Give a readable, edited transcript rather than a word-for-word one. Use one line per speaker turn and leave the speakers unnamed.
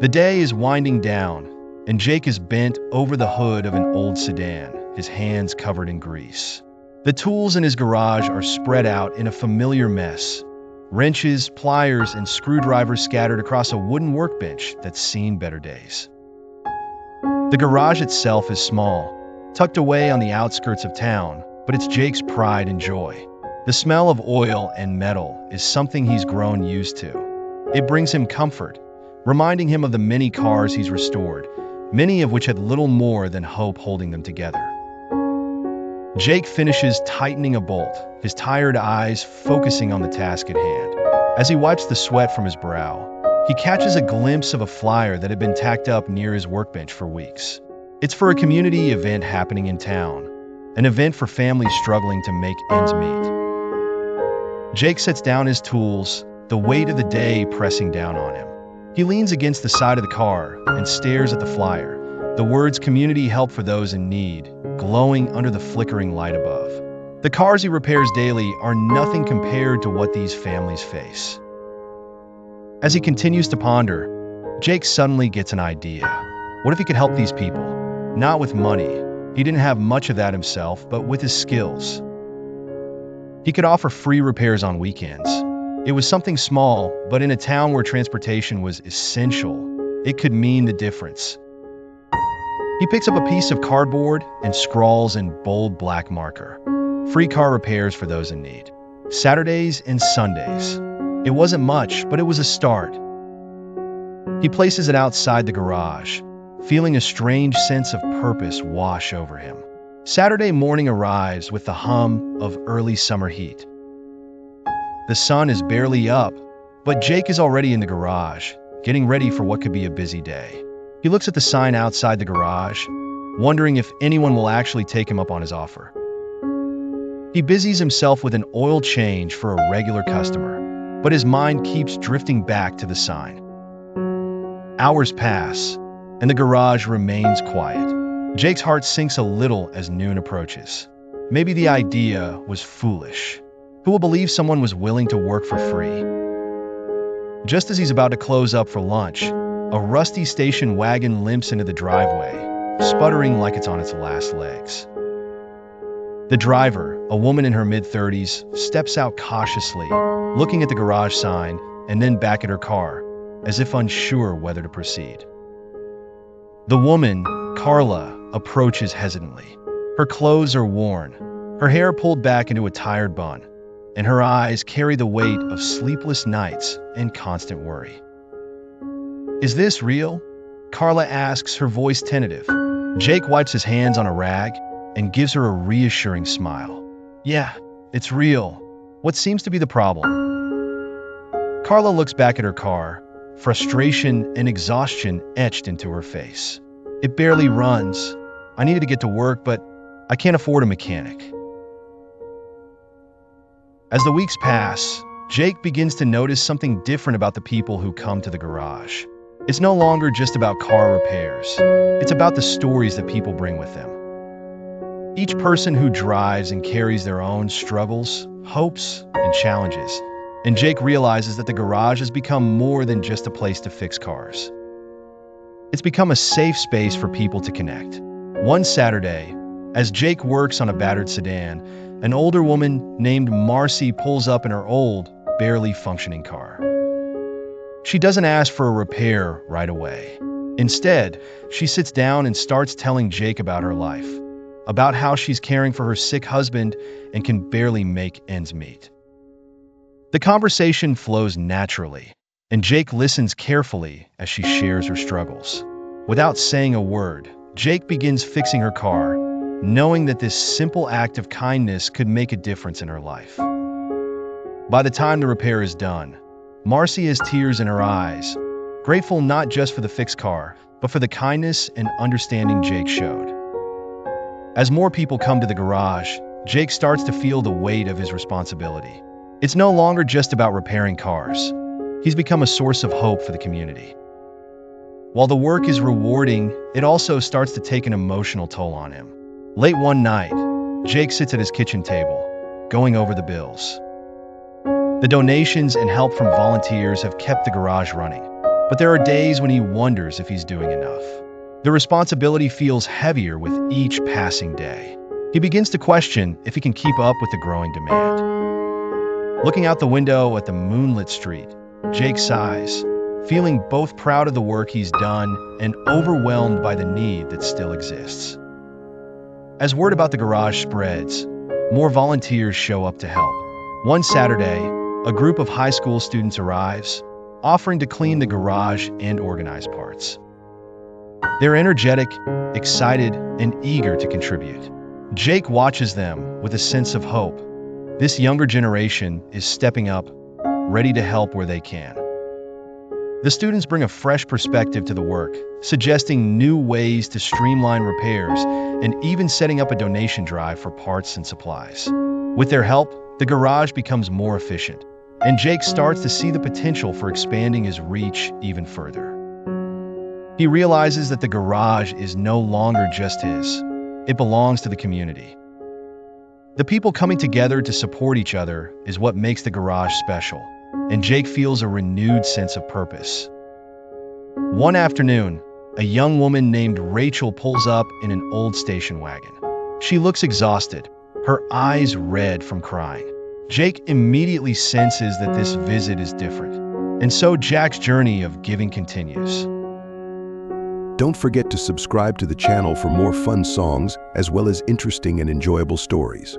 The day is winding down, and Jake is bent over the hood of an old sedan, his hands covered in grease. The tools in his garage are spread out in a familiar mess. Wrenches, pliers, and screwdrivers scattered across a wooden workbench that's seen better days. The garage itself is small, tucked away on the outskirts of town, but it's Jake's pride and joy. The smell of oil and metal is something he's grown used to. It brings him comfort, reminding him of the many cars he's restored, many of which had little more than hope holding them together. Jake finishes tightening a bolt, his tired eyes focusing on the task at hand. As he wipes the sweat from his brow, he catches a glimpse of a flyer that had been tacked up near his workbench for weeks. It's for a community event happening in town, an event for families struggling to make ends meet. Jake sets down his tools, the weight of the day pressing down on him. He leans against the side of the car and stares at the flyer, the words "Community Help for Those in Need" glowing under the flickering light above. The cars he repairs daily are nothing compared to what these families face. As he continues to ponder, Jake suddenly gets an idea. What if he could help these people? Not with money. He didn't have much of that himself, but with his skills. He could offer free repairs on weekends. It was something small, but in a town where transportation was essential, it could mean the difference. He picks up a piece of cardboard and scrawls in bold black marker, "Free car repairs for those in need. Saturdays and Sundays." It wasn't much, but it was a start. He places it outside the garage, feeling a strange sense of purpose wash over him. Saturday morning arrives with the hum of early summer heat. The sun is barely up, but Jake is already in the garage, getting ready for what could be a busy day. He looks at the sign outside the garage, wondering if anyone will actually take him up on his offer. He busies himself with an oil change for a regular customer, but his mind keeps drifting back to the sign. Hours pass, and the garage remains quiet. Jake's heart sinks a little as noon approaches. Maybe the idea was foolish. Who will believe someone was willing to work for free? Just as he's about to close up for lunch, a rusty station wagon limps into the driveway, sputtering like it's on its last legs. The driver, a woman in her mid-30s, steps out cautiously, looking at the garage sign and then back at her car, as if unsure whether to proceed. The woman, Carla, approaches hesitantly. Her clothes are worn, her hair pulled back into a tired bun, and her eyes carry the weight of sleepless nights and constant worry. "Is this real?" Carla asks, her voice tentative. Jake wipes his hands on a rag and gives her a reassuring smile. "Yeah, it's real. What seems to be the problem?" Carla looks back at her car, frustration and exhaustion etched into her face. "It barely runs. I needed to get to work, but I can't afford a mechanic." As the weeks pass, Jake begins to notice something different about the people who come to the garage. It's no longer just about car repairs. It's about the stories that people bring with them. Each person who drives and carries their own struggles, hopes, and challenges. And Jake realizes that the garage has become more than just a place to fix cars. It's become a safe space for people to connect. One Saturday, as Jake works on a battered sedan, an older woman named Marcy pulls up in her old, barely functioning car. She doesn't ask for a repair right away. Instead, she sits down and starts telling Jake about her life, about how she's caring for her sick husband and can barely make ends meet. The conversation flows naturally, and Jake listens carefully as she shares her struggles. Without saying a word, Jake begins fixing her car, knowing that this simple act of kindness could make a difference in her life. By the time the repair is done, Marcy has tears in her eyes, grateful not just for the fixed car, but for the kindness and understanding Jake showed. As more people come to the garage, Jake starts to feel the weight of his responsibility. It's no longer just about repairing cars. He's become a source of hope for the community. While the work is rewarding, it also starts to take an emotional toll on him. Late one night, Jake sits at his kitchen table, going over the bills. The donations and help from volunteers have kept the garage running, But there are days when he wonders if he's doing enough. The responsibility feels heavier with each passing day. He begins to question if he can keep up with the growing demand. Looking out the window at the moonlit street, Jake sighs, feeling both proud of the work he's done and overwhelmed by the need that still exists. As word about the garage spreads, more volunteers show up to help. One Saturday, a group of high school students arrives, offering to clean the garage and organize parts. They're energetic, excited, and eager to contribute. Jake watches them with a sense of hope. This younger generation is stepping up, ready to help where they can. The students bring a fresh perspective to the work, suggesting new ways to streamline repairs and even setting up a donation drive for parts and supplies. With their help, the garage becomes more efficient, and Jake starts to see the potential for expanding his reach even further. He realizes that the garage is no longer just his. It belongs to the community. The people coming together to support each other is what makes the garage special, and Jake feels a renewed sense of purpose. One afternoon, a young woman named Rachel pulls up in an old station wagon. She looks exhausted, her eyes red from crying. Jake immediately senses that this visit is different, and so Jack's journey of giving continues.
Don't forget to subscribe to the channel for more fun songs as well as interesting and enjoyable stories.